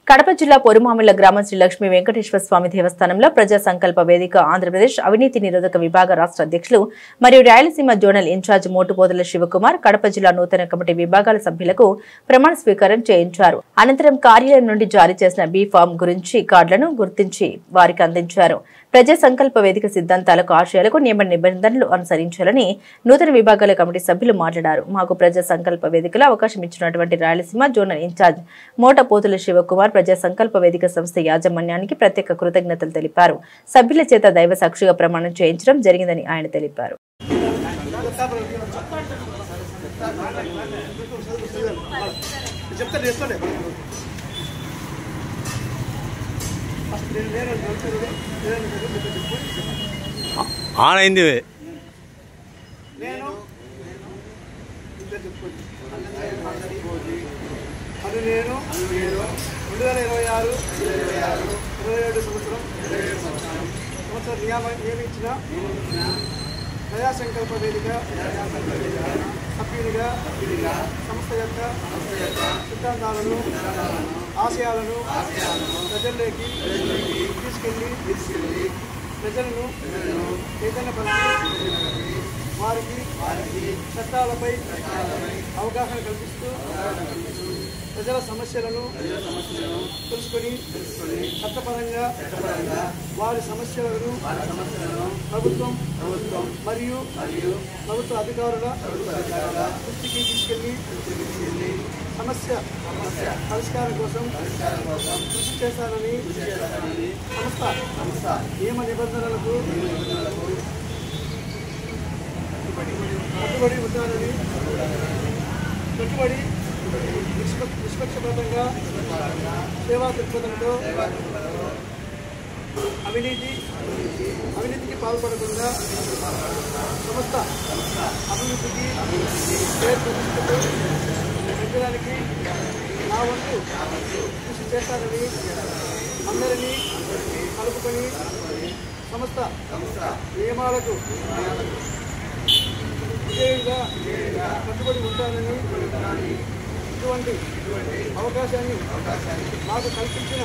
కడప జిల్లా పొరుమామిళ్ల గ్రామ శ్రీ లక్ష్మీ వెంకటేశ్వర స్వామి దేవస్థానంలో ప్రజా సంకల్ప వేదిక ఆంధ్రప్రదేశ్ అవినీతి నిరోధక విభాగ రాష్ట్ర అధ్యక్షులు మరియు రాయలసీమ జోనల్ ఇన్ఛార్జ్ మోటుపోదల శివకుమార్ కడప జిల్లా నూతన కమిటీ విభాగాల సభ్యులకు ప్రమాణ స్వీకారం చేయించారు. అనంతరం కార్యాలయం నుండి జారీ చేసిన బి ఫామ్ గురించి కార్డులను గుర్తించి వారికి అందించారు. ప్రజా సంకల్ప వేదిక సిద్ధాంతాలకు ఆశయాలకు నియమ నిబంధనలు అనుసరించాలని నూతన విభాగాల కమిటీ సభ్యులు మాట్లాడారు. మాకు ప్రజా సంకల్ప వేదికలో అవకాశం ఇచ్చినటువంటి రాయలసీమ జోనల్ ఇన్ఛార్జ్ మోటపోతుల శివకుమార్ ప్రజా సంకల్ప వేదిక సంస్థ యాజమాన్యానికి ప్రత్యేక కృతజ్ఞతలు తెలిపారు. సభ్యుల చేత దైవ సాక్షిగా ప్రమాణం చేయించడం జరిగిందని ఆయన తెలిపారు. ఆన్ అయింది. నేను అది నేను 2026 27 సంవత్సరం నియమించిన ప్రజా సంకల్ప వేదిక సభ్యునిగా సంస్థ యొక్క సిద్ధాంతాలను ఆశయాలను ప్రజల్లోకి తీసుకెళ్లి ప్రజలను చైతన్యపరిచి వారికి చట్టాలపై అవగాహన కల్పిస్తూ ప్రజల సమస్యలను తెలుసుకొని చట్టపరంగా వారి సమస్యలను ప్రభుత్వం మరియు ప్రభుత్వ అధికారుల దృష్టికి తీసుకెళ్లి సమస్య పరిష్కారం కోసం కృషి చేస్తారని సంస్థ నియమ నిబంధనలకు కట్టుబడి ఉంటారని నిష్పక్షపాతంగా సేవా దృక్పథంతో అవినీతికి పాల్పడకుండా సంస్థ అభివృద్ధికి ప్రతిష్టతో పెంచడానికి నా వంతు కృషి చేస్తానని అందరినీ కలుపుకొని సంస్థ నియమాలకు విజయంగా కట్టుబడి ఉంటానని ఇటువంటి అవకాశాన్ని నాకు కల్పించిన